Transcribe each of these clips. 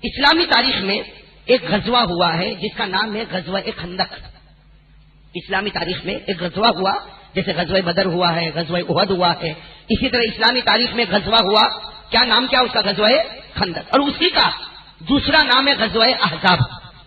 اسلامی تاریخ میں ایک غزوہ ہوا ہے جس کا نام ہے غزوہ خندق. اسلامی تاریخ میں ایک غزوہ ہوا، جیسے غزوہ بدر ہوا ہے، غزوہ احد ہوا ہے، اسی طرح اسلامی تاریخ میں غزوہ ہوا. کیا نام کیا اس کا؟ غزوہ خندق. اور اسی کا دوسرا نام ہے غزوہ احزاب.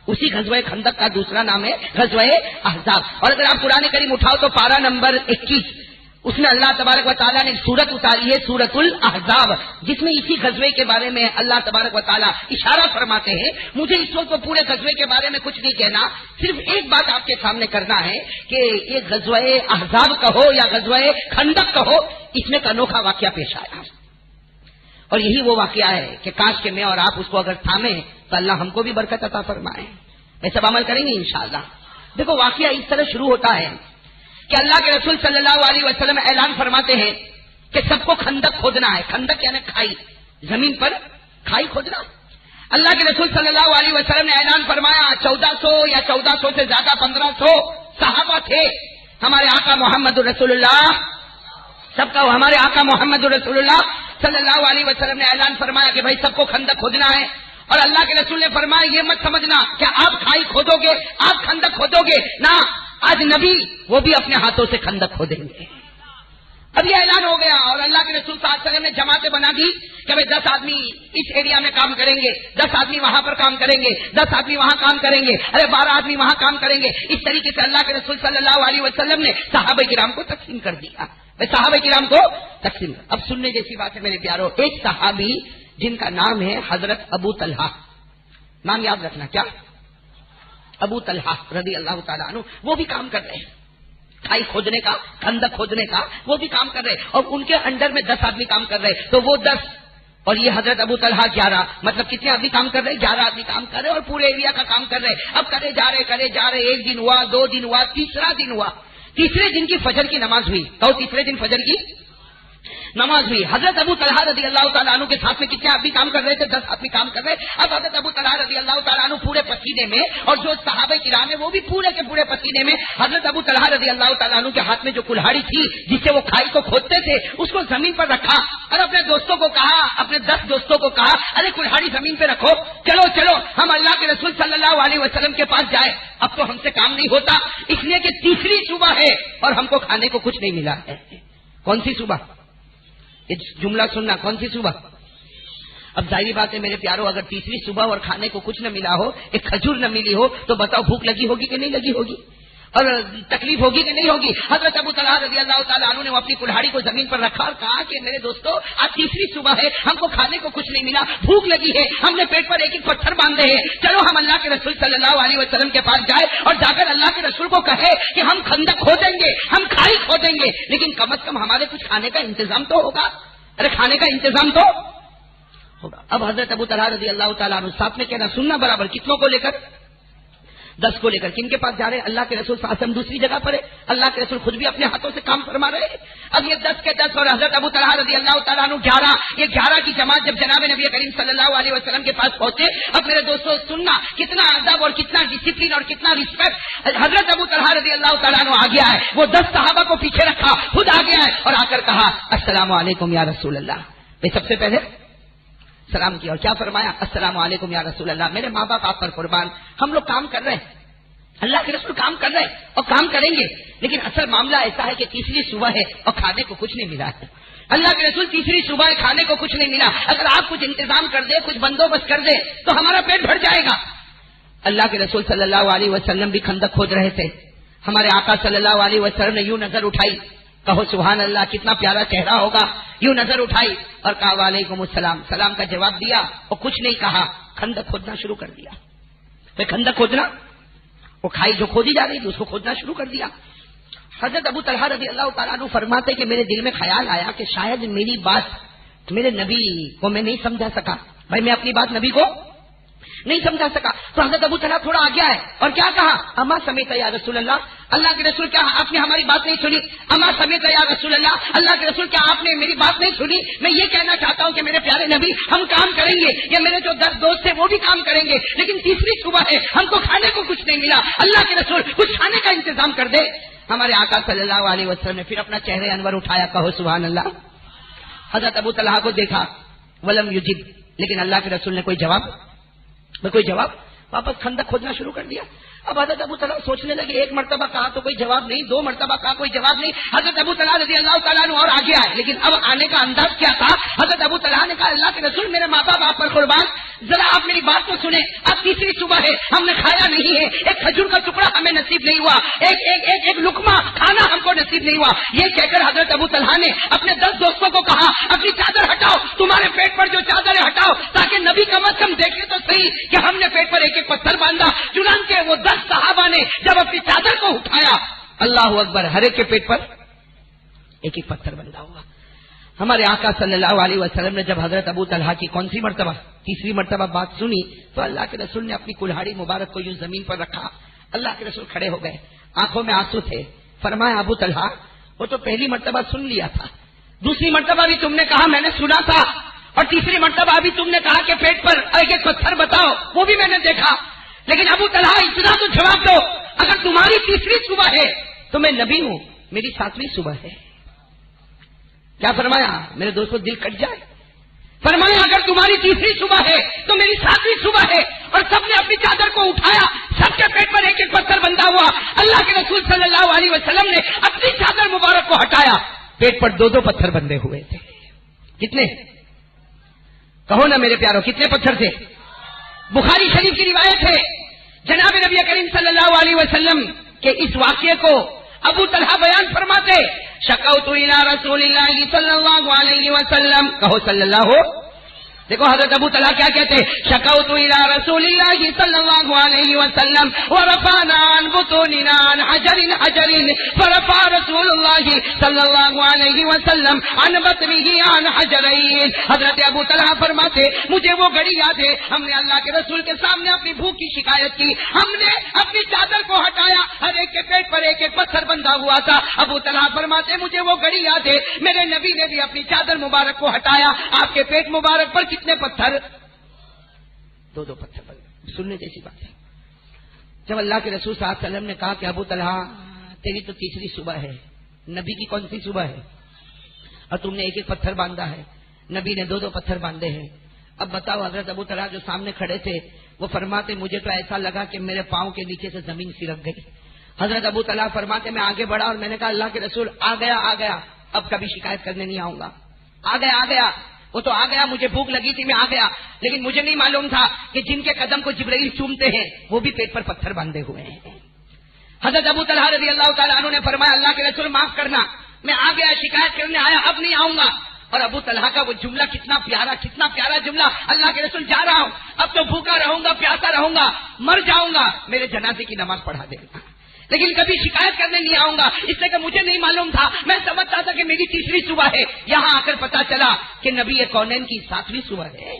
اسی غزوہ خندق کا دوسرا نام ہے غزوہ احزاب. اور اگر آپ قرآن کریم اٹھاؤ تو پارہ نمبر 21 اس میں اللہ تبارک و تعالیٰ نے ایک سورت اتاری ہے، سورت الاحزاب، جس میں اسی غزوے کے بارے میں اللہ تبارک و تعالیٰ اشارہ فرماتے ہیں. مجھے اس وقت پورے غزوے کے بارے میں کچھ نہیں کہنا، صرف ایک بات آپ کے سامنے کرنا ہے کہ یہ غزوہ احزاب کہو یا غزوہ خندق کہو، اس میں ایک انوکھا واقعہ پیش آیا. اور یہی وہ واقعہ ہے کہ کاش کہ میں اور آپ اس کو اگر تھامیں تو اللہ ہم کو بھی برکت عطا فرمائے. یہ سب عمل کریں گے انشاءاللہ. دیکھو واقعہ اس طرح شروع ہوتا ہے کہ اللہ کے رسول صلی اللہ علیہ وسلم اعلان فرماتے ہیں کہ سب کو خندق کھودنا ہے. خندق یعنی کھائی، زمین پر کھائی کھودنا. اللہ کے رسول صلی اللہ علیہ وسلم نے اعلان فرمایا. 1400 یا 1400 سے زیادہ 1500 صحابہ تھے. ہمارے آقا محمد رسول اللہ سب کا ہمارے آقا محمد رسول اللہ صلی اللہ علیہ وسلم نے اعلان فرمایا کہ بھائی سب کو خندق کھودنا ہے. اور اللہ کے رسول نے فرمایا یہ مت سمجھنا کہ آپ کھائی کھودو گے، آپ خندق کھودو گے، نہ، آج نبی وہ بھی اپنے ہاتھوں سے خندق کھودیں گے. اب یہ اعلان ہو گیا اور اللہ کے رسول صلی اللہ علیہ وسلم نے جماعتیں بنا دی کہ بھائی 10 آدمی اس ایریا میں کام کریں گے، 10 آدمی وہاں پر کام کریں گے، 10 آدمی وہاں کام کریں گے، 12 آدمی وہاں کام کریں گے. اس طریقے سے اللہ کے رسول صلی اللہ علیہ وسلم نے صحابہ کرام کو تقسیم کر دیا. صحابہ کرام کو تقسیم. اب سننے جیسی بات ہے میرے پیارو، ایک صحابی جن کا نام ہے حضرت ابو طلحہ، نام یاد رکھنا، کیا؟ ابو طلحہ رضی اللہ تعالیٰ عنہ، وہ بھی کام کر رہے ہیں کھائی کھودنے کا، خندق کھودنے کا، وہ بھی کام کر رہے ہیں. اور ان کے انڈر میں 10 آدمی کام کر رہے ہیں، تو وہ 10 اور یہ حضرت ابو طلحہ 11، مطلب کتنے آدمی کام کر رہے ہیں؟ 11 آدمی کام کر رہے ہیں اور پورے ایریا کا کام کر رہے ہیں. اب کرے جا رہے، ایک دن ہوا، 2 دن ہوا، تیسرا دن ہوا. تیسرے دن کی فجر کی نماز ہوئی. تو تیسرے دن فجر کی نماز ہوئی. حضرت ابو طلحہ رضی اللہ تعالیٰ عنہ کے ساتھ میں کتنے آدمی کام کر رہے تھے؟ 10 آدمی کام کر رہے. اب حضرت ابو طلحہ رضی اللہ تعالیٰ عنہ پورے پسینے میں، اور جو صحابہ کرام ہیں وہ بھی پورے کے پورے پسینے میں. حضرت ابو طلحہ رضی اللہ تعالیٰ عنہ کے ہاتھ میں جو کلہاڑی تھی جس سے وہ کھائی کو کھودتے تھے، اس کو زمین پر رکھا اور اپنے دوستوں کو کہا، اپنے 10 دوستوں کو کہا، ارے کلہاڑی زمین پہ رکھو، چلو ہم اللہ کے رسول صلی اللہ علیہ وسلم کے پاس جائے. اب تو ہم سے کام نہیں ہوتا، اس لیے کہ تیسری صبح ہے اور ہم کو کھانے کو کچھ نہیں ملا ہے. کون سی صبح؟ جملہ سننا، کون سی صبح؟ اب ظاہری بات ہے میرے پیاروں، اگر تیسری صبح اور کھانے کو کچھ نہ ملا ہو، ایک کھجور نہ ملی ہو، تو بتاؤ بھوک لگی ہوگی کہ نہیں لگی ہوگی؟ اور تکلیف ہوگی کہ نہیں ہوگی؟ حضرت ابو طلحہ رضی اللہ تعالیٰ عنہ نے اپنی کلہاڑی کو زمین پر رکھا اور کہا کہ میرے دوستو، آج تیسری صبح ہے، ہم کو کھانے کو کچھ نہیں ملا، بھوک لگی ہے، ہم نے پیٹ پر ایک ایک پتھر باندھے ہیں، چلو ہم اللہ کے رسول صلی اللہ علیہ وسلم کے پاس جائے اور جا کر اللہ کے رسول کو کہے کہ ہم خندق کھودیں گے، ہم کھائی کھودیں گے، لیکن کم از کم ہمارے کچھ کھانے کا انتظام تو ہوگا. ارے کھانے کا انتظام تو ہوگا. اب حضرت ابو طلحہ رضی اللہ تعالیٰ عنہ ساتھ میں کہنا، سننا برابر، کتنوں کو لے کر؟ 10 کو لے کر. کن کے پاس جا رہے ہیں؟ اللہ کے رسول صلی اللہ علیہ وسلم دوسری جگہ پر ہے، اللہ کے رسول خود بھی اپنے ہاتھوں سے کام فرما رہے ہیں. اب یہ 10 کے 10 اور حضرت ابو طلحہ رضی اللہ تعالیٰ عنہ 11، یہ 11 کی جماعت جب جناب نبی کریم صلی اللہ علیہ وسلم کے پاس پہنچے. اب میرے دوستوں سننا، کتنا ادب اور کتنا ڈسپلن اور کتنا رسپیکٹ. حضرت ابو طلحہ رضی اللہ تعالیٰ عنہ آ گیا ہے، وہ 10 صحابہ کو پیچھے رکھا، خود آ گیا ہے اور آ کر کہا السلام علیکم یا رسول اللہ. سب سے پہلے سلام کیا اور کیا فرمایا؟ السلام علیکم یا رسول اللہ. میرے ماں باپ آپ پر قربان، ہم لوگ کام کر رہے ہیں، اللہ کے رسول کام کر رہے ہیں اور کام کریں گے، لیکن اصل معاملہ ایسا ہے کہ تیسری صبح ہے اور کھانے کو کچھ نہیں ملا ہے. اللہ کے رسول تیسری صبح ہے، کھانے کو کچھ نہیں ملا. اگر آپ کچھ انتظام کر دیں، کچھ بندوبست کر دیں تو ہمارا پیٹ بھر جائے گا. اللہ کے رسول صلی اللہ علیہ وسلم بھی خندق کھود رہے تھے. ہمارے آقا صلی اللہ علیہ وسلم نے یوں نظر اٹھائی، کہو سبحان اللہ، کتنا پیارا چہرہ ہوگا. یوں نظر اٹھائی اور کہا وعلیکم السلام، سلام کا جواب دیا اور کچھ نہیں کہا، خندق کھودنا شروع کر دیا. پھر خندق کھودنا، وہ کھائی جو کھودی جا رہی تھی اس کو کھودنا شروع کر دیا. حضرت ابو طلحہ رضی اللہ تعالیٰ عنہ فرماتے کہ میرے دل میں خیال آیا کہ شاید میری بات میرے نبی کو میں نہیں سمجھا سکا. بھائی میں اپنی بات نبی کو نہیں سمجھا سکا. تو حضرت ابو طلحہ تھوڑا آگیا ہے اور کیا کہا؟ اما سمیت یا رسول اللہ، اللہ کے رسول کیا آپ نے ہماری بات نہیں سنی؟ اما سمیت یا رسول اللہ، اللہ کے رسول کیا آپ نے میری بات نہیں سنی؟ میں یہ کہنا چاہتا ہوں کہ میرے پیارے نبی، ہم کام کریں گے، یا میرے جو 10 دوست ہیں وہ بھی کام کریں گے، لیکن تیسری صبح ہے، ہم کو کھانے کو کچھ نہیں ملا. اللہ کے رسول کچھ کھانے کا انتظام کر دے. ہمارے آقا صلی اللہ علیہ وسلم نے پھر اپنا چہرے انور اٹھایا، کہو سبحان اللہ. حضرت ابو طلحہ کو دیکھا، ولم یجب، لیکن اللہ کے رسول نے کوئی جواب میں کوئی جواب، واپس خندق کھودنا شروع کر دیا. اب حضرت ابو طلحہ سوچنے لگے، ایک مرتبہ کہا تو کوئی جواب نہیں، دو مرتبہ کہا کوئی جواب نہیں. حضرت ابو طلحہ رضی اللہ تعالیٰ عنہ اور آگے آئے، لیکن اب آنے کا انداز کیا تھا؟ حضرت ابو طلحہ نے کہا اللہ کے رسول میرے ماں باپ آپ پر قربان، ذرا آپ میری بات تو سنیں، اب تیسری صبح ہے، ہم نے کھایا نہیں ہے، ایک کھجور کا ٹکڑا ہمیں نصیب نہیں ہوا، ایک لقمہ کھانا ہم کو نصیب نہیں ہوا. یہ کہہ کر حضرت ابو طلحہ نے اپنے 10 دوستوں کو کہا اپنی چادر ہٹاؤ، تمہارے پیٹ پر جو چادر ہٹاؤ، تاکہ نبی کم از کم دیکھے تو صحیح کہ ہم نے پیٹ پر ایک ایک پتھر باندھا. چنانچہ وہ 10 صحابہ نے جب اپنی چادر کو اٹھایا، اللہ اکبر، ہر ایک کے پیٹ پر ایک ایک پتھر بندھا ہوا. ہمارے آقا صلی اللہ علیہ وسلم نے جب حضرت ابو طلحہ کی کون سی مرتبہ، تیسری مرتبہ بات سنی تو اللہ کے رسول نے اپنی کلہاڑی مبارک کو یوں زمین پر رکھا. اللہ کے رسول کھڑے ہو گئے، آنکھوں میں آنسو تھے. فرمایا ابو طلحہ وہ تو پہلی مرتبہ سن لیا تھا، دوسری مرتبہ بھی تم نے کہا میں نے سنا تھا، اور تیسری مرتبہ بھی تم نے کہا کہ پیٹ پر ایک ایک پتھر بتاؤ، وہ بھی میں نے دیکھا. لیکن ابو طلحہ اتنا تو جواب دو، اگر تمہاری تیسری صبح ہے تو میں نبی ہوں، میری 7ویں صبح ہے. کیا فرمایا؟ میرے دوستوں دل کٹ جائے. فرمایا اگر تمہاری تیسری صبح ہے تو میری 7ویں صبح ہے. اور سب نے اپنی چادر کو اٹھایا، سب کے پیٹ پر ایک ایک پتھر بندھا ہوا. اللہ کے رسول صلی اللہ علیہ وسلم نے اپنی چادر مبارک کو ہٹایا، پیٹ پر 2 پتھر بندھے ہوئے تھے. کتنے؟ کہو نا میرے پیاروں، کتنے پتھر تھے؟ بخاری شریف کی روایت ہے، جناب نبی کریم صلی اللہ علیہ وسلم کے اس واقعے کو ابو طلحہ بیان فرماتے، شکوت الی رسول اللہ صلی اللہ علیہ وسلم، کہو صلی اللہ. دیکھو حضرت ابو طلحہ کیا کہتے ہیں، شکوت الی رسول اللہ صلی اللہ علیہ وسلم ورفعنا عن بطوننا عن حجر فرفع رسول اللہ صلی اللہ علیہ وسلم عن بطنه عن حجرین. حضرت ابو طلحہ فرماتے مجھے وہ گھڑی یاد ہے، ہم نے اللہ کے رسول کے سامنے اپنی بھوک کی شکایت کی، ہم نے اپنی چادر کو ہٹایا، ہر ایک کے پیٹ پر ایک ایک پتھر بندھا ہوا تھا. ابو طلحہ فرماتے مجھے وہ گھڑی یاد ہے، میرے نبی نے بھی اپنی چادر مبارک کو ہٹایا، آپ کے پیٹ مبارک پر کتنے پتھر؟ 2 پتھر بندھے. سننے جیسی بات ہے. جب اللہ کے رسول صلی اللہ علیہ وسلم نے کہا کہ ابو طلحہ تیری تو تیسری صبح ہے، نبی کی کون سی صبح ہے؟ اور تم نے ایک ایک پتھر باندھا ہے، نبی نے 2 پتھر باندھے ہیں. اب بتاؤ حضرت ابو طلحہ جو سامنے کھڑے تھے وہ فرماتے مجھے تو ایسا لگا کہ میرے پاؤں کے نیچے سے زمین سرک گئی. حضرت ابو طلحہ فرماتے میں آگے بڑھا اور میں نے کہا اللہ کے رسول آ گیا، اب کبھی شکایت کرنے نہیں آؤں گا. آ گیا، وہ تو آ گیا، مجھے بھوک لگی تھی میں آ گیا، لیکن مجھے نہیں معلوم تھا کہ جن کے قدم کو جبرائیل چومتے ہیں وہ بھی پیٹ پر پتھر باندھے ہوئے ہیں. حضرت ابو طلحہ رضی اللہ تعالیٰ عنہ نے فرمایا اللہ کے رسول معاف کرنا، میں آ گیا، شکایت کرنے آیا، اب نہیں آؤں گا. اور ابو طلحہ کا وہ جملہ کتنا پیارا جملہ، اللہ کے رسول جا رہا ہوں، اب تو بھوکا رہوں گا، پیاسا رہوں گا، مر جاؤں گا، میرے جنازے کی نماز پڑھا دینا، لیکن کبھی شکایت کرنے نہیں آؤں گا. اس لیے کہ مجھے نہیں معلوم تھا، میں سمجھتا تھا کہ میری تیسری صبح ہے. یہاں آ کر پتا چلا کہ نبی کونین کی 7ویں صبح ہے.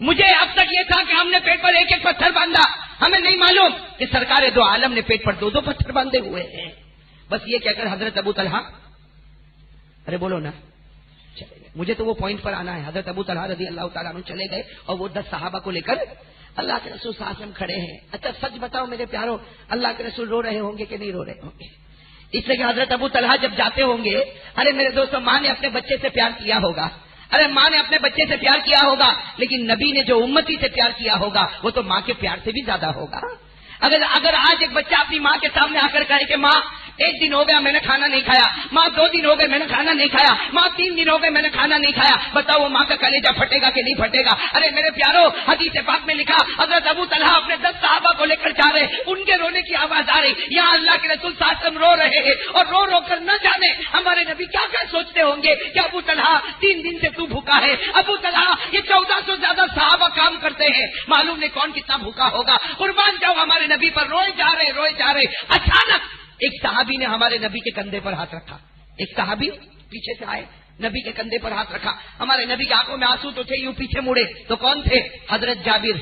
مجھے اب تک یہ تھا کہ ہم نے پیٹ پر ایک ایک پتھر باندھا، ہمیں نہیں معلوم کہ سرکار دو عالم نے پیٹ پر 2 پتھر باندھے ہوئے ہیں. بس یہ کہہ کر حضرت ابو طلحہ، ارے بولو نا، چلے گئے. مجھے تو وہ پوائنٹ پر آنا ہے. حضرت ابو طلحہ رضی اللہ تعالیٰ عنہ چلے گئے اور وہ 10 صحابہ کو لے کر اللہ کے رسول صلی اللہ علیہ وسلم کھڑے ہیں. اچھا سچ بتاؤ میرے پیارو، اللہ کے رسول رو رہے ہوں گے کہ نہیں رو رہے ہوں گے؟ اس لیے کہ حضرت ابو طلحہ جب جاتے ہوں گے، ارے میرے دوستوں ماں نے اپنے بچے سے پیار کیا ہوگا، ارے ماں نے اپنے بچے سے پیار کیا ہوگا، لیکن نبی نے جو امتی سے پیار کیا ہوگا وہ تو ماں کے پیار سے بھی زیادہ ہوگا. اگر آج ایک بچہ اپنی ماں کے سامنے آ کر کہے کہ ماں 1 دن ہو گیا میں نے کھانا نہیں کھایا، ماں 2 دن ہو گئے میں نے کھانا نہیں کھایا، ماں 3 دن ہو گئے میں نے کھانا نہیں کھایا، بتاؤ وہ ماں کا کلیجہ پھٹے گا کہ نہیں پھٹے گا؟ ارے میرے پیارو، حدیث پاک میں لکھا حضرت ابو طلحہ اپنے 10 صحابہ کو لے کر جا رہے، ان کے رونے کی آواز آ رہی، یہاں اللہ کے رسول صلی اللہ علیہ وسلم رو رہے ہیں اور رو کر نہ جانے ہمارے نبی کیا سوچتے ہوں گے کہ ابو طلحہ 3 دن سے تو بھوکا ہے. ابو طلحہ یہ 1400 سے زیادہ صحابہ کام کرتے ہیں، معلوم نہیں کون کتنا بھوکا ہوگا. قربان جاؤ ہمارے نبی پر روئے جا رہے. اچانک ایک صحابی نے ہمارے نبی کے کندھے پر ہاتھ رکھا. ایک صحابی پیچھے سے آئے، نبی کے کندھے پر ہاتھ رکھا. ہمارے نبی کی آنکھوں میں آنسو تو تھے، یوں پیچھے مڑے تو کون تھے؟ حضرت جابر.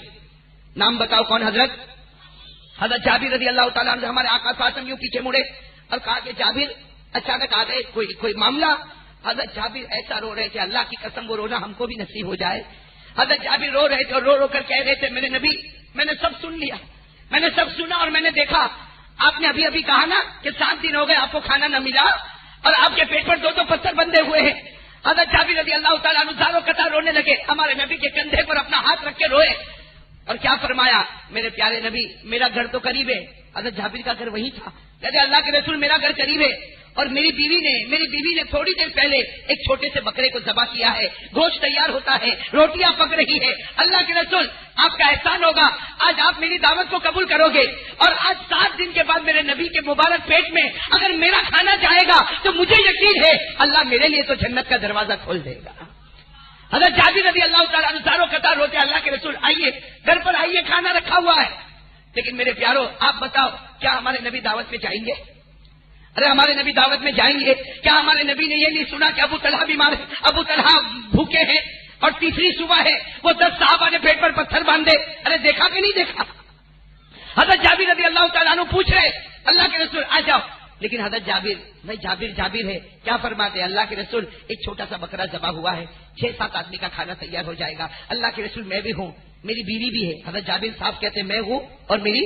نام بتاؤ کون؟ حضرت جابر رضی اللہ تعالیٰ عنہ. ہمارے آقا صلی اللہ علیہ وسلم یوں پیچھے مڑے اور کہا کہ جابر اچانک آ گئے، کوئی معاملہ؟ حضرت جابر ایسا رو رہے تھے، اللہ کی قسم وہ رونا ہم کو بھی نصیب ہو جائے. حضرت جابر رو رہے تھے اور رو کر کہہ رہے تھے میرے نبی میں نے سب سن لیا، میں نے سب سنا اور میں نے دیکھا آپ نے ابھی کہا نا کہ 7 دن ہو گئے آپ کو کھانا نہ ملا اور آپ کے پیٹ پر 2 پتھر بندھے ہوئے ہیں. حضرت جابر رضی اللہ تعالیٰ عنہ زاروں قطار رونے لگے، ہمارے نبی کے کندھے پر اپنا ہاتھ رکھ کے روئے. اور کیا فرمایا میرے پیارے نبی، میرا گھر تو قریب ہے، حضرت جابر کا گھر وہی تھا، کہتے اللہ کے رسول میرا گھر قریب ہے اور میری بیوی نے تھوڑی دیر پہلے ایک چھوٹے سے بکرے کو ذبح کیا ہے، گوشت تیار ہوتا ہے، روٹیاں پک رہی ہے، اللہ کے رسول آپ کا احسان ہوگا، آج آپ میری دعوت کو قبول کرو گے اور آج 7 دن کے بعد میرے نبی کے مبارک پیٹ میں اگر میرا کھانا جائے گا تو مجھے یقین ہے اللہ میرے لیے تو جنت کا دروازہ کھول دے گا۔ حضرت جابر رضی اللہ تعالیٰ عنہ زاروں قطار روتے اللہ کے رسول آئیے، گھر پر آئیے، کھانا رکھا ہوا ہے۔ لیکن میرے پیارو آپ بتاؤ کیا ہمارے نبی دعوت میں جائیں گے؟ ارے ہمارے نبی دعوت میں جائیں گے؟ کیا ہمارے نبی نے یہ نہیں سنا کہ ابو طلحہ بیمار ہے، ابو طلحہ بھوکے ہیں اور تیسری صبح ہے، وہ 10 صحابہ نے پیٹ پر پتھر باندھے؟ ارے دیکھا کہ نہیں دیکھا؟ حضرت جابر رضی اللہ تعالیٰ عنہ پوچھ رہے اللہ کے رسول آ جاؤ، لیکن حضرت جابر ہے، کیا فرماتے اللہ کے رسول ایک چھوٹا سا بکرا ذبح ہوا ہے، 6-7 آدمی کا کھانا تیار ہو جائے گا، اللہ کے رسول میں بھی ہوں، میری بیوی بھی ہے۔ حضرت جابر صاحب کہتے میں ہوں اور میری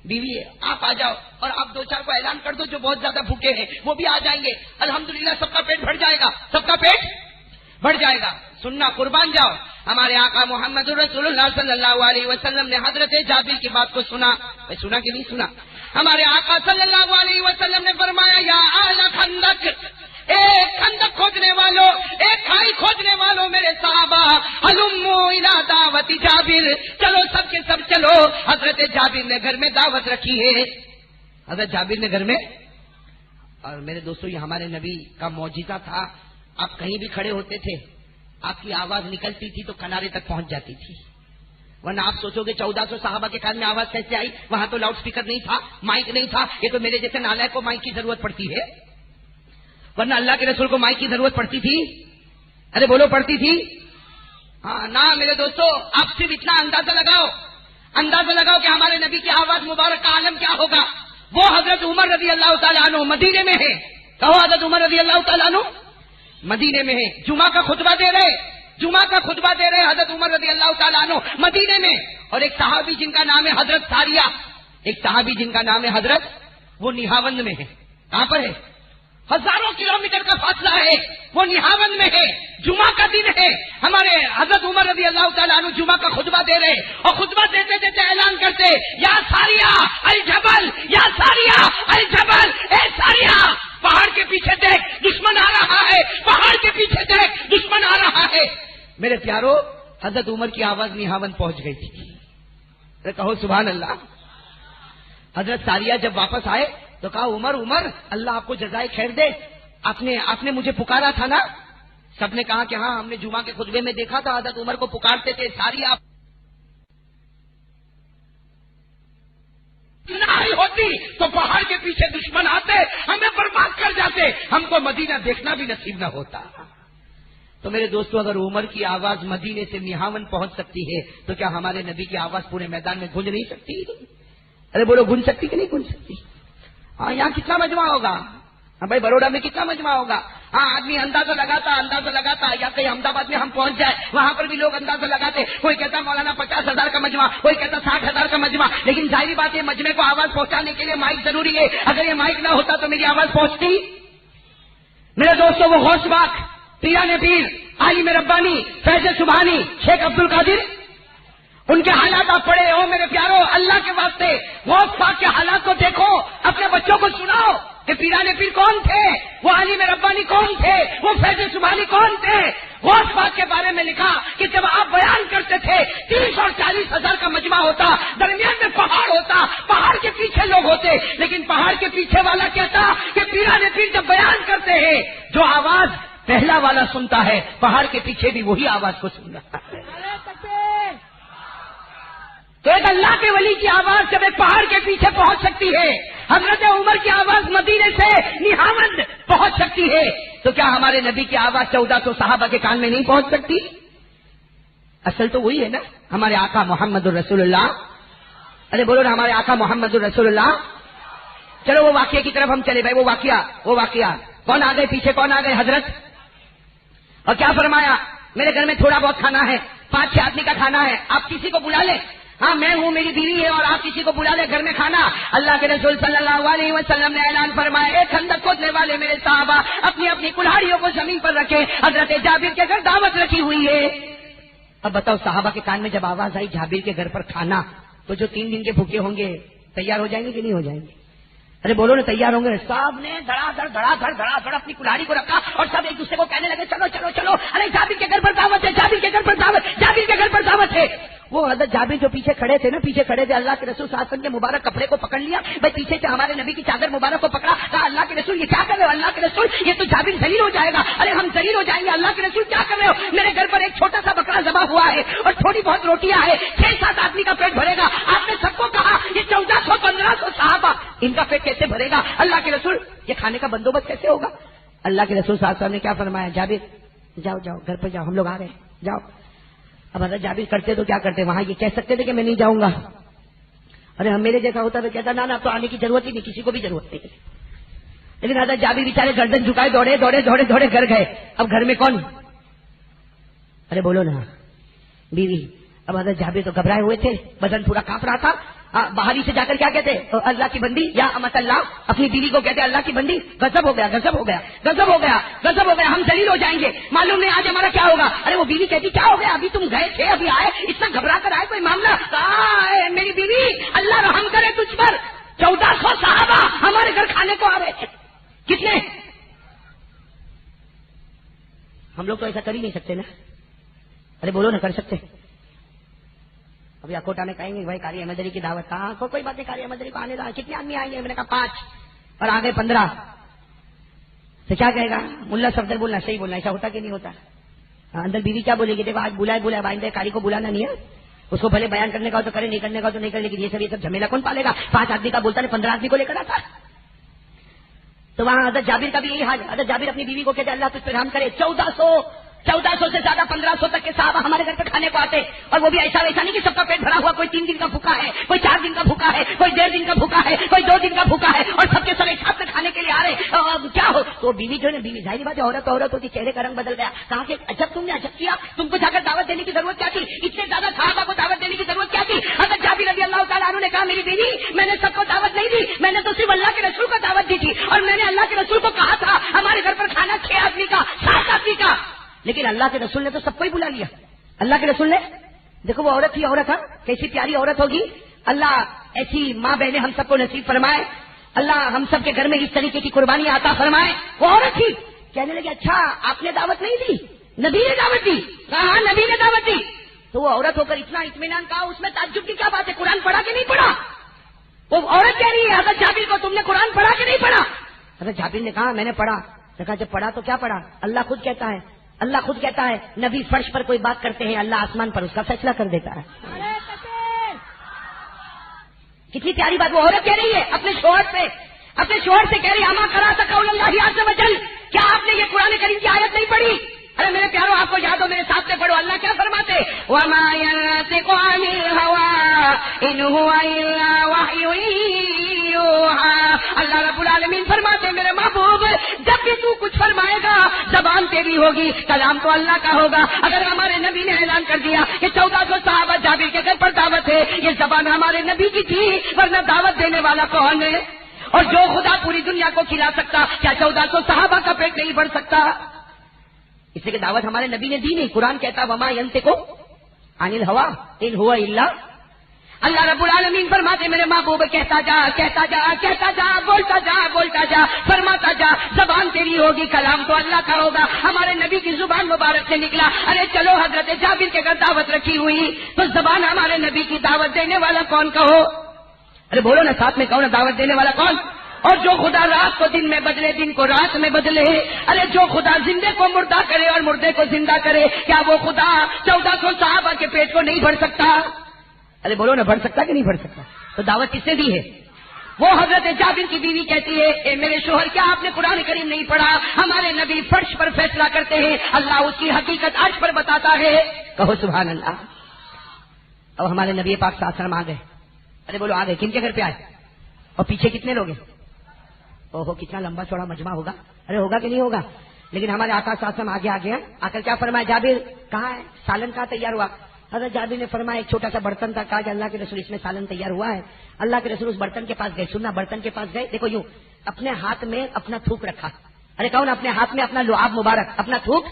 بیوی ہے، آپ آ جاؤ اور آپ 2-4 کو اعلان کر دو جو بہت زیادہ بھوکے ہیں وہ بھی آ جائیں گے، الحمدللہ سب کا پیٹ بھر جائے گا، سب کا پیٹ بڑھ جائے گا۔ سننا قربان جاؤ، ہمارے آقا محمد رسول اللہ صلی اللہ علیہ وسلم نے حضرت جابر کی بات کو سنا کہ نہیں سنا؟ ہمارے آقا صلی اللہ علیہ وسلم نے فرمایا یا اہل خندق، ایک خندق کھودنے والوں، ایک کھائی کھودنے والوں میرے صحابہ، ہلموا الی دعوت جابر، چلو سب کے سب چلو، حضرت جابر نے گھر میں دعوت رکھی ہے، حضرت جابر نے گھر میں۔ اور میرے دوستو یہ ہمارے نبی کا معجزہ تھا، آپ کہیں بھی کھڑے ہوتے تھے آپ کی آواز نکلتی تھی تو کنارے تک پہنچ جاتی تھی، ورنہ آپ سوچو گے 1400 صحابہ کے کان میں آواز کیسے آئی؟ وہاں تو لاؤڈ سپیکر نہیں تھا، مائک نہیں تھا، یہ تو میرے جیسے نالائق کو مائک کی ضرورت پڑتی ہے، ورنہ اللہ کے رسول کو مائک کی ضرورت پڑتی تھی؟ ارے بولو پڑتی تھی؟ ہاں نہ میرے دوستو، آپ صرف اتنا اندازہ لگاؤ کہ ہمارے نبی کی آواز مبارک کا عالم کیا ہوگا۔ وہ حضرت عمر رضی اللہ تعالیٰ عنہ مدینے میں ہے، کہو حضرت عمر رضی اللہ تعالیٰ عنہ مدینے میں ہے، جمعہ کا خطبہ دے رہے حضرت عمر رضی اللہ تعالیٰ عنہ مدینے میں، اور ایک صحابی جن کا نام ہے حضرت ساریہ، وہ نہاوند میں ہے۔ کہاں پر ہے؟ ہزاروں کلومیٹر کا فاصلہ ہے، وہ نہاوند میں ہے، جمعہ کا دن ہے، ہمارے حضرت عمر رضی اللہ تعالیٰ عنہ جمعہ کا خطبہ دے رہے اور خطبہ دیتے دیتے اعلان کرتے یا ساریہ الجبل، یا ساریہ الجبل، اے ساریہ پہاڑ کے پیچھے دیکھ دشمن آ رہا ہے، پہاڑ کے پیچھے دیکھ دشمن آ رہا ہے۔ میرے پیارو حضرت عمر کی آواز نہاوند پہنچ گئی تھی، کہو سبحان اللہ۔ حضرت ساریہ جب واپس آئے تو کہا عمر اللہ آپ کو جزائے خیر دے، آپ نے مجھے پکارا تھا نا؟ سب نے کہا کہ ہاں ہم نے جمعہ کے خطبے میں دیکھا تھا حضرت عمر کو پکارتے تھے ساریہ، نہیں ہوتی تو پہاڑ کے پیچھے دشمن آتے ہمیں برباد کر جاتے، ہم کو مدینہ دیکھنا بھی نصیب نہ ہوتا۔ تو میرے دوستو اگر عمر کی آواز مدینے سے نہاون پہنچ سکتی ہے تو کیا ہمارے نبی کی آواز پورے میدان میں گونج نہیں سکتی؟ ارے بولو گونج سکتی کہ نہیں گونج سکتی؟ ہاں یہاں کتنا مجمع ہوگا؟ ہاں بھائی بروڈا میں کتنا مجمع ہوگا؟ ہاں آدمی اندازہ لگاتا یا کہیں احمد آباد میں ہم پہنچ جائے وہاں پر بھی لوگ اندازہ لگاتے، کوئی کہتا مولانا 50,000 کا مجمع، کوئی کہتا 60,000 کا مجمع، لیکن ظاہری بات ہے مجمع کو آواز پہنچانے کے لیے مائک ضروری ہے، اگر یہ مائک نہ ہوتا تو میری آواز پہنچتی؟ میرے دوستوں وہ غوث پاک، پیران پیر، عالم ربانی، فیض سبحانی، شیخ عبد القادر، ان کے حالات آپ پڑھے ہو میرے پیارو، اللہ کے واسطے غوث پاک کے حالات کو دیکھو، اپنے بچوں کو سناؤ کہ پیران پیر کون تھے، وہ عالم ربانی کون تھے، وہ فیض سبحانی کون تھے۔ غوث پاک کے بارے میں لکھا کہ جب آپ بیان کرتے تھے 30 اور 40,000 کا مجمع ہوتا، درمیان میں پہاڑ ہوتا، پہاڑ کے پیچھے لوگ ہوتے، لیکن پہاڑ کے پیچھے والا کہتا کہ پیران پیر جب بیان کرتے ہیں جو آواز پہلا والا سنتا ہے پہاڑ کے پیچھے بھی وہی آواز کو سن رہا ہے۔ تو ایک اللہ کے ولی کی آواز جب ایک پہاڑ کے پیچھے پہنچ سکتی ہے، حضرت عمر کی آواز مدینے سے نہاوند پہنچ سکتی ہے، تو کیا ہمارے نبی کی آواز 1400 صحابہ کے کان میں نہیں پہنچ سکتی؟ اصل تو وہی ہے نا، ہمارے آقا محمد الرسول اللہ۔ ارے بولو نا ہمارے آقا محمد الرسول اللہ۔ چلو وہ واقعے کی طرف ہم چلے بھائی، وہ واقعہ کون آ گئے پیچھے، کون آ گئے حضرت؟ اور کیا فرمایا میرے گھر میں تھوڑا بہت کھانا ہے، 5-6 آدمی کا کھانا ہے، آپ کسی کو بلا لیں، ہاں میں ہوں میری بیوی ہے اور آپ کسی کو بلا لیں گھر میں کھانا۔ اللہ کے رسول صلی اللہ علیہ وسلم نے اعلان فرمایا ایک خندق کھودنے والے میرے صحابہ اپنی اپنی کلہاڑیوں کو زمین پر رکھے، حضرت جابر کے گھر دعوت رکھی ہوئی ہے اب بتاؤ صحابہ کے کان میں جب آواز آئی جابر کے گھر پر کھانا، تو جو 3 دن کے بھوکے ہوں گے تیار ہو جائیں گے کہ نہیں ہو جائیں گے؟ ارے بولو نا، تیار ہوں گے؟ صاحب نے دھڑا دھڑ اپنی کلاڑی کو رکھا اور سب ایک دوسرے کو کہنے لگے چلو چلو چلو، ارے جابر کے گھر پر دعوت ہے، جابر کے گھر پر دعوت، جابر کے گھر پر دعوت ہے۔ وہ حضرت جابر جو پیچھے کھڑے تھے اللہ کے رسول صلی اللہ علیہ وسلم کے مبارک کپڑے کو پکڑ لیا، بھائی پیچھے سے ہمارے نبی کی چادر مبارک کو پکڑا، کہا اللہ کے رسول یہ کیا کر رہے ہو؟ اللہ کے رسول یہ تو جابر ذلیل ہو جائے گا۔ ارے ہم ذلیل ہو جائیں گے، اللہ کے رسول کیا کر رہے ہو؟ میرے گھر پر ایک چھوٹا سا بکرا ذبح ہوا ہے اور تھوڑی بہت روٹیاں ہیں، 6-7 آدمی کا پیٹ بھرے گا۔ آپ نے سب کو کہا یہ 1400-1500 صحابہ، ان کا پیٹ کیسے بھرے گا؟ اللہ کے رسول یہ کھانے کا بندوبست کیسے ہوگا؟ اللہ کے رسول صلی اللہ علیہ وسلم نے کیا فرمایا؟ جابر جاؤ جاؤ گھر پہ جاؤ، ہم لوگ آ رہے ہیں، جاؤ۔ اب حضرت جابر کرتے تو کیا کرتے؟ وہاں یہ کہہ سکتے تھے کہ میں نہیں جاؤں گا، ارے ہم میرے جیسا ہوتا تو کہتا نا تو آنے کی ضرورت ہی نہیں، کسی کو بھی ضرورت نہیں۔ لیکن حضرت جابر بیچارے گردن جھکائے دوڑے گھر گئے۔ اب گھر میں کون؟ ارے بولو نا، بیوی۔ اب حضرت جابر تو گھبرائے ہوئے تھے، بدن پورا کانپ رہا تھا۔ باہری سے جا کر کیا کہتے؟ اللہ کی بندی یا امت اللہ، اپنی بیوی کو کہتے اللہ کی بندی، غضب ہو گیا، ہم ذلیل ہو جائیں گے، معلوم نہیں آج ہمارا کیا ہوگا۔ ارے وہ بیوی کہتی کیا ہو گیا؟ ابھی تم گئے تھے، ابھی آئے، اتنا گھبرا کر آئے، کوئی معاملہ؟ کہا میری بیوی اللہ رحم کرے تجھ پر، 1400 صحابہ ہمارے گھر کھانے کو آ رہے تھے۔ کتنے؟ ہم لوگ تو ایسا کر ہی نہیں سکتے نا۔ ارے بولو نا، کر سکتے؟ ابھی اکوٹا میں کہیں گے بھائی قاری احمد علی کی دعوت، ہاں کوئی بات نہیں، قاری احمد علی کو آنے دا۔ کتنے آدمی آئیں گے؟ میں نے کہا 5 اور آگے 15 تو کیا کہے گا؟ ملا صفدر بولنا، صحیح بولنا، ایسا ہوتا کہ نہیں ہوتا؟ اندر بیوی کیا بولے گی؟ دیکھو آج بلائے آئندہ قاری کو بلانا نہیں ہے، اس کو بھلے بیان کرنے کا ہو تو کرے، نہیں کرنے کا تو نہیں کرے، لیکن یہ سب جھمیلا کون پالے گا؟ 5 آدمی کا بولتا ہے، 15 آدمی کو لے کر آتا۔ تو وہاں حضرت جابر کا بھی یہی حال ہے۔ حضرت جابر اپنی بیوی کو کہتے اللہ تجھ پہ رحم کرے، 1400 سے زیادہ 1500 تک کے صحابہ ہمارے گھر پہ کھانے کو آتے، اور وہ بھی ایسا ویسا نہیں کہ سب کا پیٹ بھرا ہوا، کوئی 3 دن کا بھوکا ہے، کوئی 4 دن کا بھوکا ہے، کوئی 1.5 دن کا بھوکا ہے، کوئی 2 دن کا بھوکا ہے، اور سب کے سب ایک ساتھ کھانے کے لیے آ رہے۔ کیا ہو تو بیوی جو ہے نا، بیوی ظاہری بات ہے، عورت ہوتی، چہرے کا رنگ بدل گیا، کہا کہ اچھا تم نے اچھا کیا، تم کو جا کر دعوت دینے کی ضرورت کیا تھی؟ اتنے زیادہ صحابہ کو دعوت دینے کی ضرورت کیا تھی؟ حضرت جابر رضی اللہ تعالیٰ عنہ نے کہا میری بیوی میں نے سب کو دعوت نہیں دی، میں نے تو صرف اللہ کے رسول کو دعوت دی تھی، اور میں نے اللہ کے رسول کو کہا تھا ہمارے گھر پر کھانا 6 آدمی کا، 7 آدمی کا، لیکن اللہ کے رسول نے تو سب کو ہی بلا لیا۔ اللہ کے رسول نے، دیکھو وہ عورت ہی عورت ہے، کیسی پیاری عورت ہوگی۔ اللہ ایسی ماں بہنیں ہم سب کو نصیب فرمائے، اللہ ہم سب کے گھر میں اس طریقے کی قربانی عطا فرمائے۔ وہ عورت ہی کہنے لگی اچھا آپ نے دعوت نہیں دی، نبی نے دعوت دی؟ کہا ہاں نبی نے دعوت دی۔ تو وہ عورت ہو کر اتنا اطمینان کہا، اس میں تعجب کی کیا بات ہے؟ قرآن پڑھا کہ نہیں پڑھا؟ وہ عورت کہہ رہی ہے حضرت جابر کو تم نے قرآن پڑھا کہ نہیں پڑھا؟ حضرت جابر نے کہا میں نے پڑھا۔ کہا جب پڑھا تو کیا پڑھا؟ اللہ خود کہتا ہے نبی فرش پر کوئی بات کرتے ہیں، اللہ آسمان پر اس کا فیصلہ کر دیتا ہے۔ کتنی پیاری بات وہ عورت کہہ رہی ہے اپنے شوہر سے کہہ رہی ہے اما کرا قول اللہ عز وجل، کیا آپ نے یہ قرآن کریم کی آیت نہیں پڑھی؟ ارے میرے پیارو آپ کو یاد ہو، میرے ساتھ میں پڑھو، اللہ کیا فرماتے؟ وما ينطق عن الهوى ان هو الا وحی یوحى۔ اللہ رب العالمین فرماتے میرے محبوب جب بھی تو کچھ فرمائے گا زبان تیری ہوگی، کلام تو اللہ کا ہوگا۔ اگر ہمارے نبی نے اعلان کر دیا کہ 1400 صحابہ جابر کے گھر پر دعوت ہے، یہ زبان ہمارے نبی کی تھی، ورنہ دعوت دینے والا کون ہے؟ اور جو خدا پوری دنیا کو کھلا سکتا، کیا 1400 صحابہ کا پیٹ نہیں بھر سکتا؟ اس لیے کہ دعوت ہمارے نبی نے دی نہیں۔ قرآن کہتا وما ينطق عن الهوى ان هو الا، اللہ رب العالمین فرماتے میرے محبوب کہتا جا بولتا جا فرماتا جا، زبان تیری ہوگی، کلام تو اللہ کا ہوگا۔ ہمارے نبی کی زبان مبارک سے نکلا ارے چلو حضرت جابر کے گھر دعوت رکھی ہوئی، تو زبان ہمارے نبی کی دعوت دینے والا کون کہو؟ ارے بولو نا ساتھ میں کہو نا، دعوت دینے والا کون؟ اور جو خدا رات کو دن میں بدلے، دن کو رات میں بدلے، ارے جو خدا زندے کو مردہ کرے اور مردے کو زندہ کرے، کیا وہ خدا 1400 صحابہ کے پیٹ کو نہیں بھر سکتا؟ ارے بولو نا، بھر سکتا کہ نہیں بھر سکتا؟ تو دعوت کس نے دی ہے؟ وہ حضرت جابر کی بیوی کہتی ہے اے میرے شوہر کیا آپ نے قرآن کریم نہیں پڑھا؟ ہمارے نبی فرش پر فیصلہ کرتے ہیں، اللہ اس کی حقیقت عرش پر بتاتا ہے۔ کہو سبحان اللہ۔ اب ہمارے نبی پاک صلی اللہ علیہ وسلم آ گئے۔ ارے بولو آ گئے، کن کے گھر پہ آئے؟ اور پیچھے کتنے لوگ ہیں؟ اوہو کتنا لمبا چوڑا مجمع ہوگا، ارے ہوگا کہ نہیں ہوگا؟ لیکن ہمارے آقا صلی اللہ علیہ وسلم آگے آ گیا، آ کر کیا فرمایا؟ جابر کہاں ہے سالن؟ کہاں تیار ہوا؟ حضرت جابر نے فرمایا ایک چھوٹا سا برتن تھا، کہا کہ اللہ کے رسول اس میں سالن تیار ہوا ہے۔ اللہ کے رسول اس برتن کے پاس گئے، سننا برتن کے پاس گئے، دیکھو یوں اپنے ہاتھ میں اپنا تھوک رکھا، ارے کہو نا اپنے ہاتھ میں اپنا لعاب مبارک، اپنا تھوک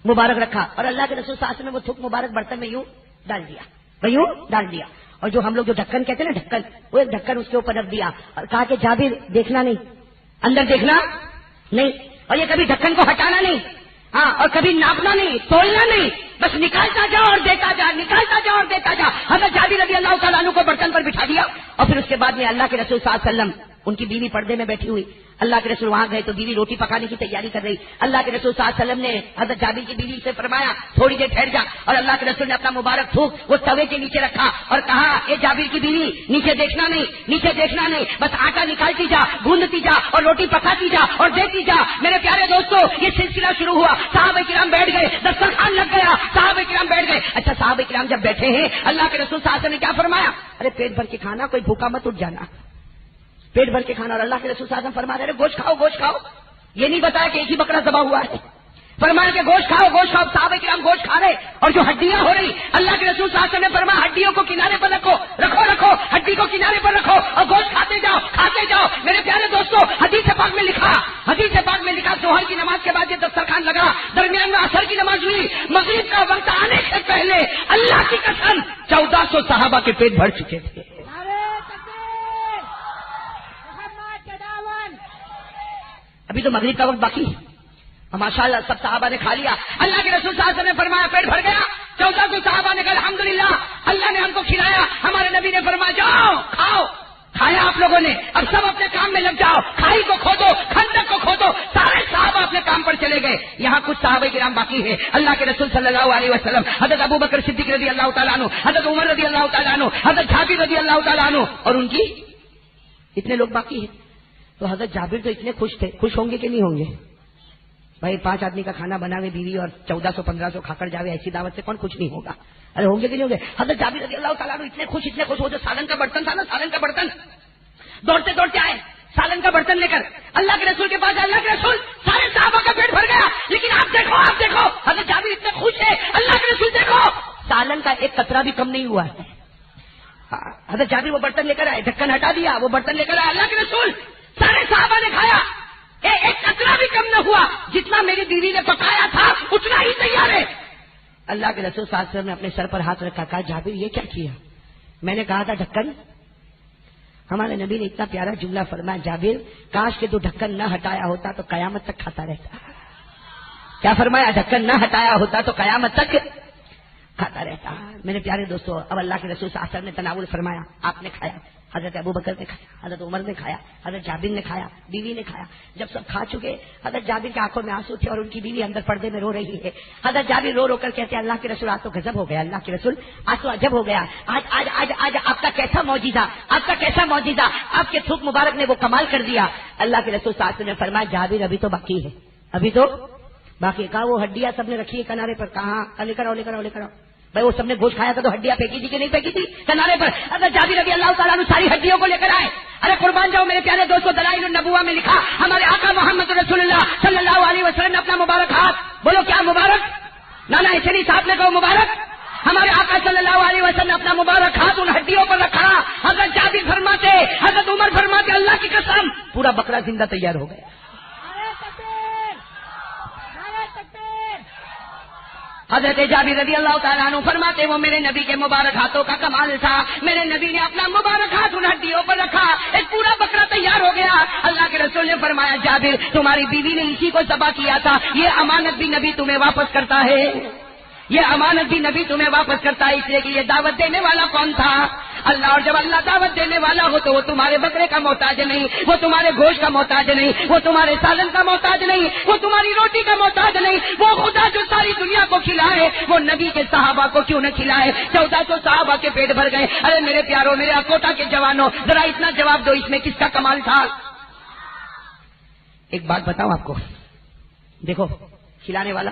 مبارک رکھا اور اللہ کے رسول صلی اللہ علیہ وسلم نے وہ تھوک مبارک برتن میں یوں ڈال دیا، وہ یوں ڈال دیا، اور جو ہم لوگ جو ڈھکن کہتے ہیں نا ڈھکن، وہ ایک ڈھکن اس کے اوپر رکھ دیا اور کہا کہ جابر دیکھنا نہیں، اندر دیکھنا نہیں، اور یہ کبھی ڈھکن کو ہٹانا نہیں، ہاں، اور کبھی ناپنا نہیں، تولنا نہیں، بس نکالتا جا اور دیتا جا، نکالتا جا اور دیتا جا۔ حضرت جابر رضی اللہ تعالیٰ عنہ کو برتن پر بٹھا دیا اور پھر اس کے بعد میں اللہ کے رسول صلی اللہ علیہ وسلم، ان کی بیوی پردے میں بیٹھی ہوئی، اللہ کے رسول وہاں گئے تو بیوی روٹی پکانے کی تیاری کر رہی، اللہ کے رسول صلی اللہ علیہ وسلم نے حضرت جابر کی بیوی سے فرمایا تھوڑی دیر ٹھہر جا، اور اللہ کے رسول نے اپنا مبارک تھوک وہ توے کے نیچے رکھا اور کہا اے جابر کی بیوی نیچے دیکھنا نہیں، نیچے دیکھنا نہیں، بس آٹا نکالتی جا، گوندتی جا اور روٹی پکاتی جا اور دیتی جا۔ میرے پیارے دوستو، یہ سلسلہ شروع ہوا، صحابہ کرام بیٹھ گئے، دسترخوان لگ گیا، صحابہ کرام بیٹھ گئے۔ اچھا، صحابہ کرام جب بیٹھے ہیں، اللہ کے رسول صلی اللہ علیہ وسلم نے کیا فرمایا؟ ارے پیٹ بھر کے کھانا، کوئی بھوکا مت اٹھ جانا، پیٹ بھر کے کھانا۔ اور اللہ کے رسول صلی اللہ علیہ وسلم فرما رہے گوشت کھاؤ، گوشت کھاؤ، یہ نہیں بتایا کہ ایک ہی بکرا ذبح ہوا ہے، فرمایا کہ گوشت کھاؤ، گوشت کھاؤ۔ صحابہ کرام گوشت کھا رہے اور جو ہڈیاں ہو رہی، اللہ کے رسول صلی اللہ علیہ وسلم نے فرمایا ہڈیوں کو کنارے پر رکھو، رکھو رکھو، ہڈی کو کنارے پر رکھو اور گوشت کھاتے جاؤ، کھاتے جاؤ۔ میرے پیارے دوستو، حدیث پاک میں لکھا، حدیث پاک میں لکھا ظہر کی نماز کے بعد یہ دسترخوان لگا، درمیان میں عصر کی نماز ہوئی، مغرب کا وقت آنے سے پہلے اللہ کی قسم 1400 صحابہ کے پیٹ بھر چکے تھے۔ ابھی تو مغرب کا وقت باقی ہے اور ماشاء اللہ سب صحابہ نے کھا لیا۔ اللہ کے رسول صلی اللہ علیہ وسلم نے فرمایا پیٹ بھر گیا، 1400 صحابہ نے کہا الحمدللہ اللہ نے ہم کو کھلایا۔ ہمارے نبی نے فرمایا جاؤ کھاؤ، کھایا آپ لوگوں نے، اب سب اپنے کام میں لگ جاؤ، کھائی کو کھودو، خندق کو کھودو۔ سارے صحابہ اپنے کام پر چلے گئے، یہاں کچھ صحابہ کرام باقی ہے۔ اللہ کے رسول صلی اللہ علیہ وسلم، حضرت ابو بکر صدیق رضی اللہ تعالیٰ عنہ، حضرت عمر رضی اللہ تعالیٰ عنہ، حضرت جابر رضی اللہ تعالیٰ عنہ، اور ان کی اتنے لوگ باقی ہیں۔ تو حضرت جابر تو اتنے خوش تھے، خوش ہوں گے کہ نہیں ہوں گے بھائی؟ 5 آدمی کا کھانا بناوے بیوی اور 1400-1500 کھا کر جاوے، ایسی دعوت سے کون خوش نہیں ہوگا؟ ارے ہوں گے کہ نہیں ہوں گے؟ حضرت جابر رضی اللہ تعالیٰ عنہ اتنے خوش، وہ جو سالن کا برتن تھا نا، سالن کا برتن، دوڑتے دوڑتے آئے سالن کا برتن لے کر اللہ کے رسول کے پاس آئے۔ اللہ کے رسول، سارے صحابہ کا پیٹ بھر گیا، لیکن آپ دیکھو حضرت جابر اتنے خوش ہے۔ اللہ کے رسول دیکھو، سالن کا ایک قطرہ بھی کم نہیں ہوا ہے۔ حضرت جابر وہ برتن لے کر آئے، ڈھکن ہٹا دیا، وہ برتن لے کر آئے، اللہ کے رسول سارے صحابہ نے کھایا، ایک قطرہ بھی کم نہ ہوا، جتنا میری بیوی نے پکایا تھا اتنا ہی تیار ہے۔ اللہ کے رسول صلی اللہ علیہ وسلم نے اپنے سر پر ہاتھ رکھا، کہا جابر یہ کیا کیا؟ میں نے کہا تھا ڈھکن۔ ہمارے نبی نے اتنا پیارا جملہ فرمایا، جابر کاش کہ تو ڈھکن نہ ہٹایا ہوتا تو قیامت تک کھاتا رہتا۔ کیا فرمایا؟ ڈھکن نہ ہٹایا ہوتا تو قیامت تک کھاتا رہتا۔ میرے پیارے دوستو، اب اللہ کے رسول صلی اللہ علیہ وسلم نے تناول فرمایا، آپ نے کھایا، حضرت ابو بکر نے کھایا، حضرت عمر نے کھایا، حضرت جابر نے کھایا، بیوی نے کھایا۔ جب سب کھا چکے، حضرت جابر کی آنکھوں میں آنسو تھے اور ان کی بیوی اندر پردے میں رو رہی ہے۔ حضرت جابر رو رو کر کہتے ہیں اللہ کے رسول آج تو غضب ہو گیا، اللہ کے رسول آج تو عجب ہو گیا، آج آپ کا کیسا معجزہ، آپ کا کیسا معجزہ، آپ کے تھوک مبارک نے وہ کمال کر دیا۔ اللہ کے رسول صلی اللہ علیہ وسلم نے فرمایا جابر ابھی تو باقی ہے، ابھی تو باقی۔ کہا وہ ہڈیاں سب نے رکھی ہے کنارے پر، کہاں؟ لے کر آؤ۔ بھائی وہ سب نے گوشت کھایا تھا تو ہڈیاں پھینکی تھی کہ نہیں پھینکی تھی کنارے پر؟ حضرت جابر رضی اللہ تعالیٰ عنہ ساری ہڈیوں کو لے کر آئے۔ ارے قربان جاؤ میرے پیارے دوستوں، دلائل النبوہ میں لکھا، ہمارے آقا محمد رسول اللہ صلی اللہ علیہ وسلم نے اپنا مبارک ہاتھ، بولو کیا مبارک؟ نانا اشری صاحب نے کہو مبارک۔ ہمارے آقا صلی اللہ علیہ وسلم نے اپنا مبارک ہاتھ ان ہڈیوں پر رکھا۔ حضرت جابر فرماتے، حضرت عمر فرماتے، اللہ کی قسم پورا بکرا زندہ تیار ہو گیا۔ حضرت جابر رضی اللہ تعالیٰ عنہ فرماتے وہ میرے نبی کے مبارک ہاتھوں کا کمال تھا، میرے نبی نے اپنا مبارک ہاتھ ان ہڈیوں پر رکھا، ایک پورا بکرا تیار ہو گیا۔ اللہ کے رسول نے فرمایا جابر تمہاری بیوی نے اسی کو ذبح کیا تھا، یہ امانت بھی نبی تمہیں واپس کرتا ہے، یہ امانت بھی نبی تمہیں واپس کرتا ہے، اس لیے کہ یہ دعوت دینے والا کون تھا؟ اللہ۔ اور جب اللہ دعوت دینے والا ہو تو وہ تمہارے بکرے کا محتاج نہیں، وہ تمہارے گوشت کا محتاج نہیں، وہ تمہارے سالن کا محتاج نہیں، وہ تمہاری روٹی کا محتاج نہیں۔ وہ خدا جو ساری دنیا کو کھلائے وہ نبی کے صحابہ کو کیوں نہ کھلائے؟ 1400 صحابہ کے پیٹ بھر گئے۔ ارے میرے پیاروں، میرے اکوٹا کے جوانوں، ذرا اتنا جواب دو، اس میں کس کا کمال تھا؟ ایک بات بتاؤں آپ کو، دیکھو کھلانے والا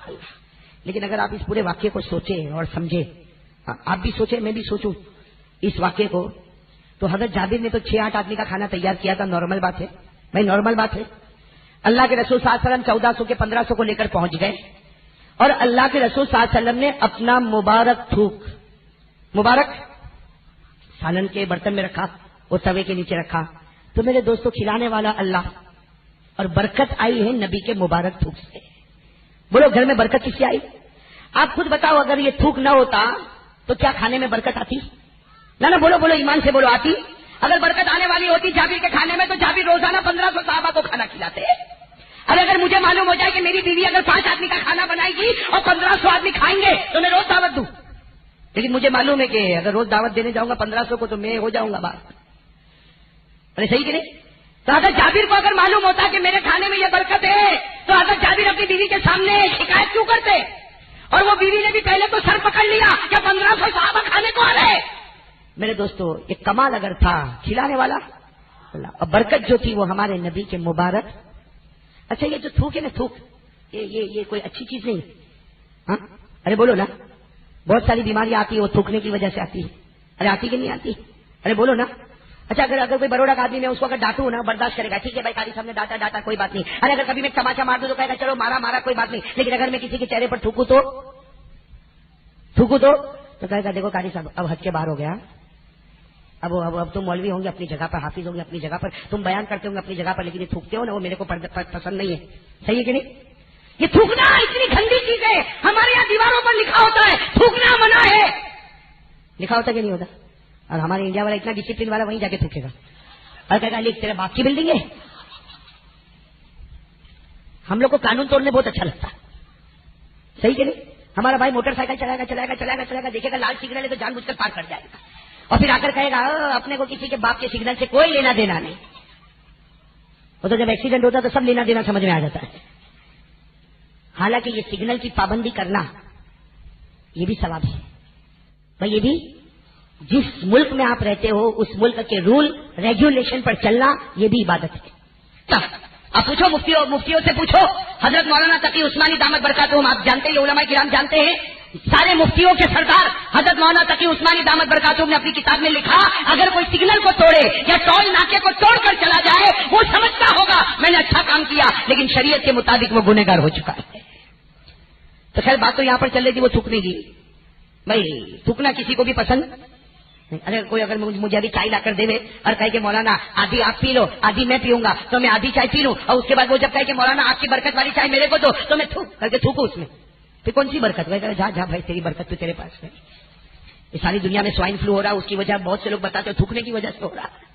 اللہ، لیکن اگر آپ اس پورے واقعے کو سوچیں اور سمجھیں، آپ بھی سوچیں میں بھی سوچوں اس واقعے کو، تو حضرت جابر نے تو 6-8 آدمی کا کھانا تیار کیا تھا، نارمل بات ہے بھائی، نارمل بات ہے۔ اللہ کے رسول صلی اللہ علیہ وسلم 1400 کے 1500 کو لے کر پہنچ گئے اور اللہ کے رسول صلی اللہ علیہ وسلم نے اپنا مبارک تھوک، مبارک سالن کے برتن میں رکھا، وہ توے کے نیچے رکھا۔ تو میرے دوستوں، کھلانے والا اللہ اور برکت آئی ہے نبی کے مبارک تھوک سے۔ بولو گھر میں برکت کس سے آئی؟ آپ خود بتاؤ، اگر یہ تھوک نہ ہوتا تو کیا کھانے میں برکت آتی؟ نہ بولو بولو ایمان سے بولو، آتی؟ اگر برکت آنے والی ہوتی جابر کے کھانے میں تو جابر روزانہ 1500 صحابہ کو کھانا کھلاتے. اگر مجھے معلوم ہو جائے کہ میری بیوی اگر 5 آدمی کا کھانا بنائے گی اور 1500 آدمی کھائیں گے تو میں روز دعوت دوں. لیکن مجھے معلوم ہے کہ اگر روز دعوت دینے جاؤں گا 1500 کو تو میں ہو جاؤں گا باہر. ارے صحیح کہ نہیں؟ تو اگر جابر کو اگر معلوم ہوتا کہ میرے کھانے میں یہ برکت ہے تو اگر جابر اپنی بیوی کے سامنے شکایت کیوں کرتے؟ اور وہ بیوی نے بھی پہلے تو سر پکڑ لیا کہ 1500 صحابہ کھانے کو آ رہے. میرے دوستو یہ کمال اگر تھا کھلانے والا اللہ، اور برکت جو تھی وہ ہمارے نبی کے مبارک. اچھا یہ جو تھوک ہے نا، تھوک یہ کوئی اچھی چیز نہیں. ہاں ارے بولو نا، بہت ساری بیماریاں آتی ہے وہ تھوکنے کی وجہ سے آتی ہے. ارے آتی کہ نہیں آتی؟ ارے بولو نا. اچھا اگر کوئی بروڑا کا آدمی میں اس کو اگر ڈانٹوں نا برداشت کرے گا، ٹھیک ہے بھائی قاری صاحب نے ڈانٹا کوئی بات نہیں. ارے اگر کبھی میں تماچا مار دوں تو کہے گا چلو مارا کوئی بات نہیں. لیکن اگر میں کسی کے چہرے پر تھوکوں تو کہے گا دیکھو قاری صاحب اب حد کے باہر ہو گیا. اب تم مولوی ہوں گے اپنی جگہ پر، حافظ ہوں گے اپنی جگہ پر، تم بیان کرتے ہوں گے اپنی جگہ پر، لیکن یہ تھوکتے ہو نا وہ میرے کو پسند نہیں ہے. صحیح ہے کہ نہیں؟ یہ تھوکنا اتنی گندی چیز ہے. ہمارے یہاں دیواروں پر لکھا ہوتا ہے تھوکنا منع ہے. لکھا ہوتا کہ نہیں ہوتا؟ اور ہمارے انڈیا والا اتنا ڈسپلن والا وہیں جا کے تھوکے گا اور کہے گا لکھ تیرے باپ کی بلڈنگ ہے. ہم لوگ کو قانون توڑنے بہت اچھا لگتا ہے. صحیح کہ نہیں؟ ہمارا بھائی موٹر سائیکل چلائے گا دیکھے گا لال سگنل ہے تو جان بوجھ کر پار کر جائے گا اور پھر آ کر کہے گا اپنے کو کسی کے باپ کے سگنل سے کوئی لینا دینا نہیں. وہ تو جب ایکسیڈنٹ ہوتا تو سب لینا دینا سمجھ میں آ جاتا ہے. حالانکہ یہ سگنل کی پابندی کرنا یہ بھی ثواب ہے بھائی. یہ بھی جس ملک میں آپ رہتے ہو اس ملک کے رول ریگولیشن پر چلنا یہ بھی عبادت ہے. آپ پوچھو مفتیوں سے پوچھو. حضرت مولانا تقی عثمانی دامت برکاتہم آپ جانتے ہیں، علماء کرام جانتے ہیں، سارے مفتیوں کے سردار حضرت مولانا تقی عثمانی دامت برکاتہم نے اپنی کتاب میں لکھا اگر کوئی سگنل کو توڑے یا ٹول ناکے کو توڑ کر چلا جائے وہ سمجھتا ہوگا میں نے اچھا کام کیا، لیکن شریعت کے مطابق وہ گنہگار ہو چکا ہے. تو خیر بات تو یہاں پر چل رہی تھی وہ تھوکنے کی. بھائی تھوکنا کسی کو بھی پسند نہیں. اگر مجھے ابھی چائے لا کر دے اور کہے کہ مولانا آدھی آپ پی لو آدھی میں پیوں گا تو میں آدھی چائے پی لوں اور اس کے بعد وہ جب کہے کہ مولانا آپ کی برکت والی چائے میرے کو دو تو میں تھوک کر کے تھوکوں اس میں. پھر کون سی برکت؟ جا بھائی تیری برکت تو تیرے پاس ہے. یہ ساری دنیا میں سوائن فلو ہو رہا ہے اس کی وجہ بہت سے لوگ بتاتے ہیں تھوکنے کی وجہ سے ہو رہا ہے.